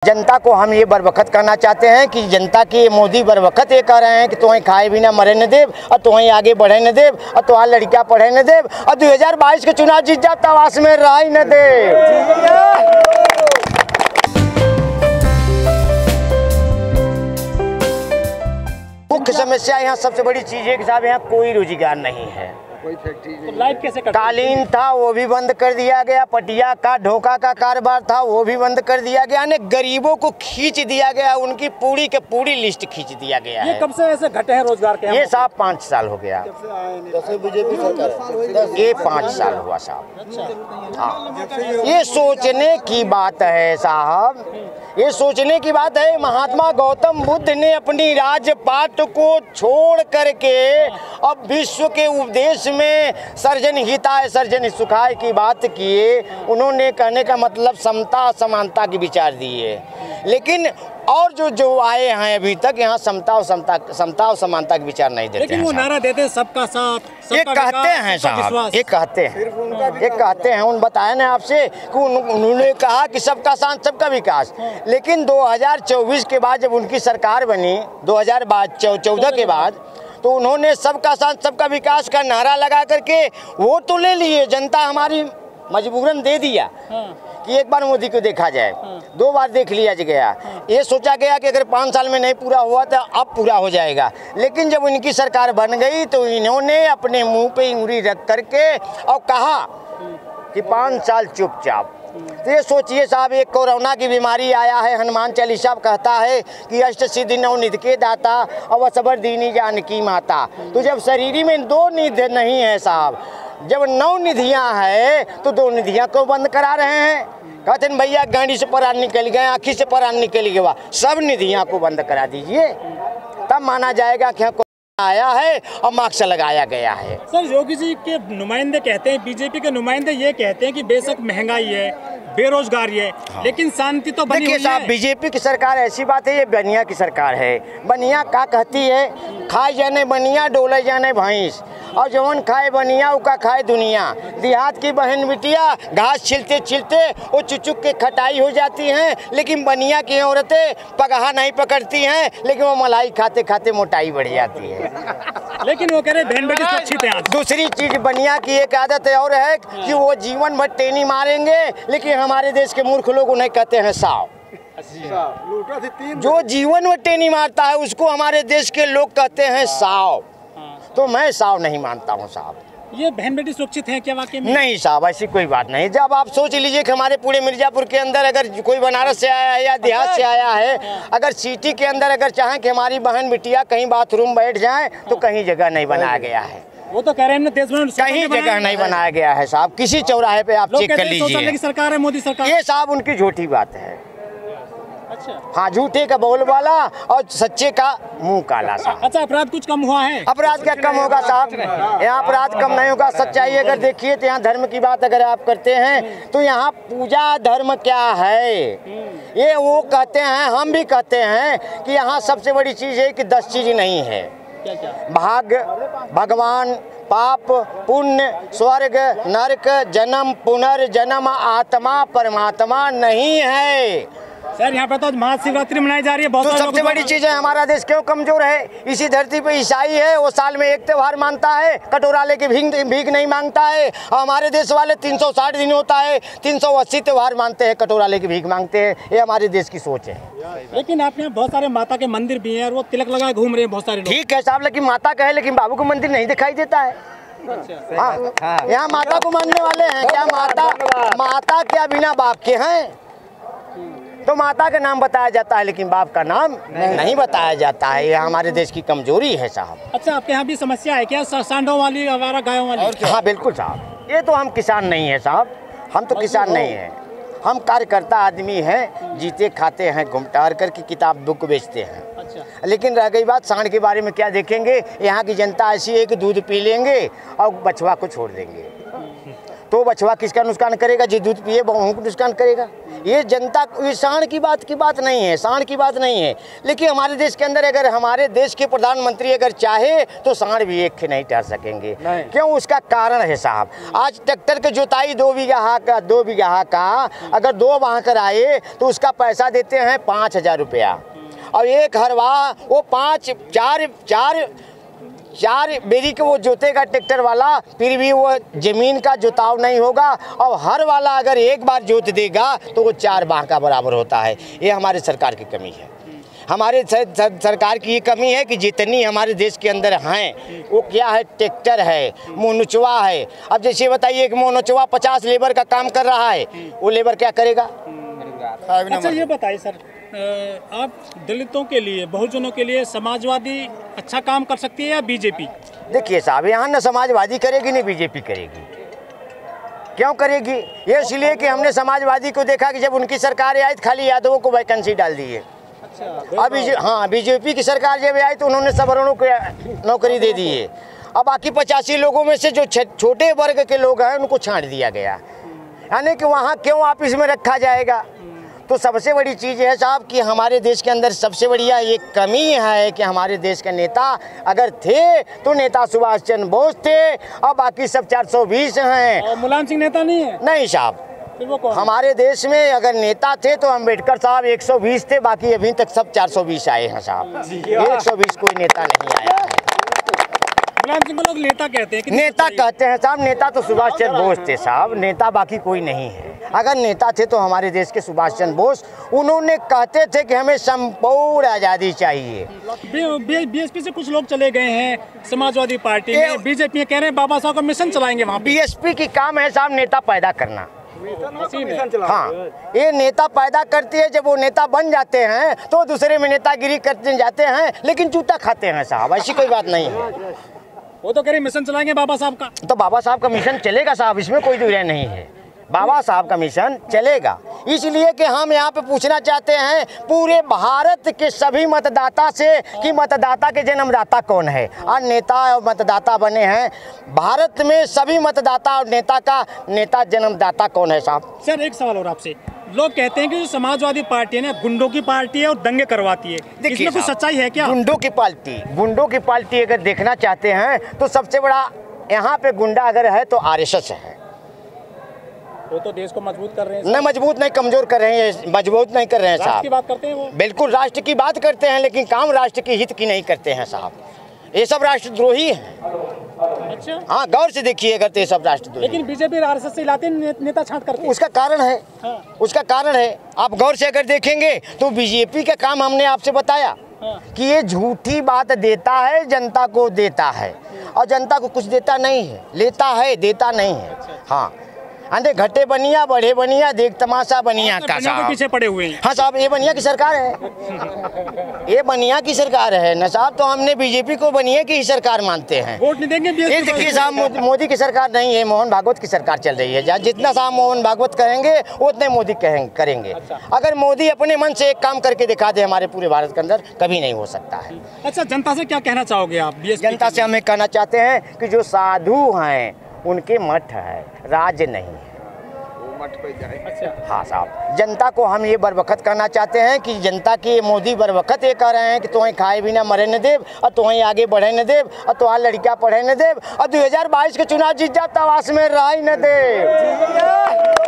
जनता को हम ये बरवक्त करना चाहते हैं कि जनता की मोदी बरवक्त ये कह रहे हैं कि तुम्हें खाए बिना मरे न देव और तुम्हें आगे बढ़े न देव और तुम्हारा लड़कियां पढ़े न देव और 2022 के चुनाव जीत जाओ तवास में रह न देव। मुख्य समस्या यहाँ सबसे बड़ी चीज है कि साहब यहाँ कोई रोजगार नहीं है, कोई फैक्ट्री नहीं। तो लाइफ कैसे करते? कालीन था वो भी बंद कर दिया गया, पटिया का ढोका का कारोबार था वो भी बंद कर दिया गया, यानी गरीबों को खींच दिया गया, उनकी पूरी के पूरी लिस्ट खींच दिया गया ये है। कब से ऐसे घटे हैं रोजगार के? ये साहब 5 साल हो गया, बीजेपी सरकार ये 5 साल हुआ साहब। हाँ, ये सोचने की बात है साहब, ये सोचने की बात है। महात्मा गौतम बुद्ध ने अपनी राजपाट को छोड़ करके अब विश्व के उपदेश में सर्जन हिताय सर्जन सुखाय की बात किए। उन्होंने कहने का मतलब समता समानता के विचार दिए, लेकिन और जो आए हैं अभी तक यहाँ समता और समानता के विचार नहीं देते। लेकिन वो नारा देते हैं सबका साथ, ये कहते हैं साहब, ये कहते हैं उन बताया ना आपसे कि उन्होंने कहा कि सबका साथ सबका विकास, लेकिन 2024 के बाद जब उनकी सरकार बनी 2014 के बाद तो उन्होंने सबका साथ सबका विकास का नारा लगा करके वोट तो ले लिए, जनता हमारी मजबूरन दे दिया कि एक बार मोदी को देखा जाए, 2 बार देख लिया गया। ये सोचा गया कि अगर 5 साल में नहीं पूरा हुआ तो अब पूरा हो जाएगा, लेकिन जब इनकी सरकार बन गई तो इन्होंने अपने मुंह पे उंगली रख करके और कहा कि 5 साल चुपचाप। तो ये सोचिए साहब, एक कोरोना की बीमारी आया है, हनुमान चालीसा कहता है कि अष्ट सिद्धि 9 निधि के दाता और सबर दीनी जानकी माता। तो जब शरीर में 2 निधि नहीं है साहब, जब 9 निधियां हैं तो 2 निधियां को बंद करा रहे हैं। कहते हैं भैया गाड़ी से परान निकल गए, आँखी से परान निकल गया, सब निधियां को बंद करा दीजिए, तब माना जाएगा कि आया है और मार्क्स लगाया गया है। सर, योगी जी के नुमाइंदे कहते हैं, बीजेपी के नुमाइंदे ये कहते हैं कि बेशक महंगाई है, बेरोजगारी है, लेकिन शांति तो बनी हुई है। साहब, बीजेपी की सरकार ऐसी बात है, ये बनिया की सरकार है। बनिया क्या कहती है? खाए जाने बनिया डोले जाने भैंस, और जवन खाए बनिया उका खाए दुनिया। देहात की बहन बिटिया घास छिलते छिलते वो चुचुक के खटाई हो जाती हैं, लेकिन बनिया की औरतें पगहा नहीं पकड़ती हैं, लेकिन वो मलाई खाते खाते मोटाई बढ़ जाती है। लेकिन वो कह रहे बहन बेटी सुरक्षित है। दूसरी चीज बनिया की एक आदत और है कि वो जीवन भर टेनी मारेंगे, लेकिन हमारे देश के मूर्ख लोग उन्हें कहते हैं साव। जो जीवन में टेनी मारता है उसको हमारे देश के लोग कहते हैं साव। तो मैं साव नहीं मानता हूँ साहब। ये बहन बेटी सुरक्षित है क्या वाकई में? नहीं साहब, ऐसी कोई बात नहीं। जब आप सोच लीजिए कि हमारे पूरे मिर्जापुर के अंदर अगर कोई बनारस से आया है या देहात से आया है, अगर सिटी के अंदर अगर चाहें कि हमारी बहन बिटिया कहीं बाथरूम बैठ जाए तो कहीं जगह नहीं बनाया गया है। वो तो कह रहे हैं देश में कहीं जगह नहीं बनाया गया है साहब। किसी चौराहे पे आप चेक कर लीजिए। सरकार है मोदी सरकार। ये साहब उनकी झूठी बात है। अच्छा। हाँ, झूठे का बोल वाला और सच्चे का मुंह काला साहब। अच्छा, अपराध कुछ कम हुआ है? अपराध क्या कम होगा साहब? यहाँ अपराध कम नहीं होगा। सच्चाई अगर देखिए तो यहाँ धर्म की बात अगर आप करते हैं तो यहाँ पूजा धर्म क्या है, ये वो कहते हैं, हम भी कहते हैं कि यहाँ सबसे बड़ी चीज है कि 10 चीज नहीं है। भाग, भगवान, पाप, पुण्य, स्वर्ग, नरक, जन्म पुनर्जन्म, आत्मा परमात्मा नहीं है। सर, यहाँ पे तो महाशिवरात्रि मनाई जा रही है। बहुत तो सबसे बड़ी चीज है, हमारा देश क्यों कमजोर है? इसी धरती पे ईसाई है, वो साल में एक त्योहार मानता है, कटोरा लेके भीख नहीं मांगता है। और हमारे देश वाले 360 दिन होता है, 380 त्योहार मानते हैं, कटोरा लेके भीख मांगते हैं। ये हमारे देश की सोच है। लेकिन आपके यहाँ बहुत सारे माता के मंदिर भी हैं और वो तिलक लगाए घूम रहे हैं बहुत सारे लोग। ठीक है साहब, लेकिन माता का है, लेकिन बाबू को मंदिर नहीं दिखाई देता है। हाँ, यहाँ माता को मानने वाले हैं क्या? माता क्या बिना बाप के हैं? तो माता का नाम बताया जाता है लेकिन बाप का नाम नहीं बताया जाता है। ये हमारे देश की कमजोरी है साहब। अच्छा, आपके यहाँ भी समस्या है क्या सांडों वाली, आवारा गायों वाली? हाँ बिल्कुल साहब। ये तो हम किसान नहीं है साहब, हम तो किसान नहीं है, हम कार्यकर्ता आदमी हैं, जीते खाते हैं, घूम टहर करके किताब बुक बेचते हैं। अच्छा। लेकिन रह गई बात सांड के बारे में, क्या देखेंगे? यहाँ की जनता ऐसी है कि दूध पी लेंगे और बछवा को छोड़ देंगे। तो बछवा किसका नुकसान करेगा? जो दूध पिए वह को नुकसान करेगा। ये जनता, ये साण की बात नहीं है, साण की बात नहीं है। लेकिन हमारे देश के अंदर अगर हमारे देश के प्रधानमंत्री अगर चाहे तो साण भी एक नहीं ठहर सकेंगे। क्यों? उसका कारण है साहब, आज ट्रैक्टर की जोताई 2 बीघा का अगर 2 वाहकर आए तो उसका पैसा देते हैं 5,000 रुपया, और एक हरवा वो 4 बेरी के वो जोतेगा ट्रैक्टर वाला, फिर भी वो ज़मीन का जोताव नहीं होगा। और हर वाला अगर एक बार जोत देगा तो वो 4 बाह का बराबर होता है। ये हमारे सरकार की कमी है। हमारे सरकार की ये कमी है कि जितनी हमारे देश के अंदर हैं वो क्या है, ट्रैक्टर है, मोनचवा है। अब जैसे बताइए कि मोनचवा 50 लेबर का काम कर रहा है, वो लेबर क्या करेगा? अच्छा ये बताइए सर, आप दलितों के लिए, बहुजनों के लिए समाजवादी अच्छा काम कर सकती है या बीजेपी? देखिए साहब, यहाँ न समाजवादी करेगी न बीजेपी करेगी। क्यों करेगी? ये इसलिए कि हमने समाजवादी को देखा कि जब उनकी सरकार आई तो खाली यादवों को वैकेंसी डाल दी है। अभी हाँ, बीजेपी की सरकार जब आई तो उन्होंने सवर्णों को नौकरी दे दी है। अब बाकी 85 लोगों में से जो छोटे वर्ग के लोग हैं उनको छांट दिया गया, यानी कि वहाँ क्यों ऑफिस में रखा जाएगा? तो सबसे बड़ी चीज़ है साहब कि हमारे देश के अंदर सबसे बढ़िया ये कमी है कि हमारे देश के नेता अगर थे तो नेता सुभाष चंद्र बोस थे, और बाकी सब 420 हैं। मुलायम सिंह नेता नहीं है? नहीं साहब, हमारे देश में अगर नेता थे तो अम्बेडकर साहब 120 थे, बाकी अभी तक सब 420 आए हैं साहब। 120 कोई नेता नहीं आया है। मुलायम सिंह को लोग नेता कहते हैं कि नेता कहते हैं साहब, नेता तो सुभाष चंद्र बोस थे साहब, नेता बाकी कोई नहीं है। अगर नेता थे तो हमारे देश के सुभाष चंद्र बोस, उन्होंने कहते थे कि हमें संपूर्ण आज़ादी चाहिए। बीएसपी से कुछ लोग चले गए हैं समाजवादी पार्टी में, बीजेपी में कह रहे हैं बाबा साहब का मिशन चलाएंगे वहाँ। बीएसपी की काम है साहब नेता पैदा करना। हाँ, ये नेता पैदा करती है। जब वो नेता बन जाते हैं तो दूसरे में नेतागिरी करते जाते हैं, लेकिन जूता खाते हैं साहब, ऐसी कोई बात नहीं है। वो तो कह रहे मिशन चलाएंगे बाबा साहब का, तो बाबा साहब का मिशन चलेगा साहब, इसमें कोई दुविधा नहीं है। बाबा साहब का मिशन चलेगा। इसलिए कि हम यहाँ पे पूछना चाहते हैं पूरे भारत के सभी मतदाता से कि मतदाता के जन्मदाता कौन है। आज नेता और मतदाता बने हैं, भारत में सभी मतदाता और नेता जन्मदाता कौन है साहब? सर एक सवाल और आपसे, लोग कहते हैं कि जो समाजवादी पार्टी है ना गुंडों की पार्टी है और दंगे करवाती है, इसमें कुछ सच्चाई है क्या? गुंडों की पार्टी अगर देखना चाहते हैं तो सबसे बड़ा यहाँ पे गुंडा अगर है तो आरएसएस है। वो तो देश को मजबूत कर रहे हैं। न मजबूत नहीं, कमजोर कर रहे हैं, मजबूत नहीं कर रहे हैं साहब। राष्ट्र की बात करते हैं वो, बिल्कुल राष्ट्र की बात करते हैं, लेकिन काम राष्ट्र के हित की नहीं करते हैं साहब। ये सब राष्ट्रद्रोही हैं। अच्छा हाँ, गौर से देखिए अगर तो ये सब राष्ट्रद्रोही। लेकिन बीजेपी आरएसएस से लाते नेता छांट करते हैं। उसका कारण है हाँ। उसका कारण है, आप गौर से अगर देखेंगे तो बीजेपी का काम हमने आपसे बताया कि ये झूठी बात देता है, जनता को देता है और जनता को कुछ देता नहीं है, लेता है देता नहीं है। हाँ, अंधे घटे बनिया बढ़े बनिया देख तमाशा बनिया का साहब पीछे पड़े हुए हैं। हाँ साहब, ये बनिया की सरकार है, ये बनिया की सरकार है न साहब। तो हमने बीजेपी को बनिया की ही सरकार मानते हैं, वोट नहीं देंगे। ये देखिए साहब, मोदी की सरकार नहीं है, मोहन भागवत की सरकार चल रही है। जितना साहब मोहन भागवत कहेंगे उतने मोदी करेंगे। अगर मोदी अपने मन से एक काम करके दिखा दे हमारे पूरे भारत के अंदर, कभी नहीं हो सकता है। अच्छा, जनता से क्या कहना चाहोगे आप? जनता से हमें कहना चाहते हैं कि जो साधु हैं उनके मठ है, राज नहीं है। मठ पे जाए। अच्छा। हाँ साहब, जनता को हम ये बरवक्त करना चाहते हैं कि जनता की मोदी बरवक्त ये कह रहे हैं कि तुम्हें खाए बिना मरे न देव, और तुम्हें आगे बढ़े न देव, और तुम्हारी लड़कियाँ पढ़े न देव, और 2022 के चुनाव जीत जाओ तो आवास में रह न देव।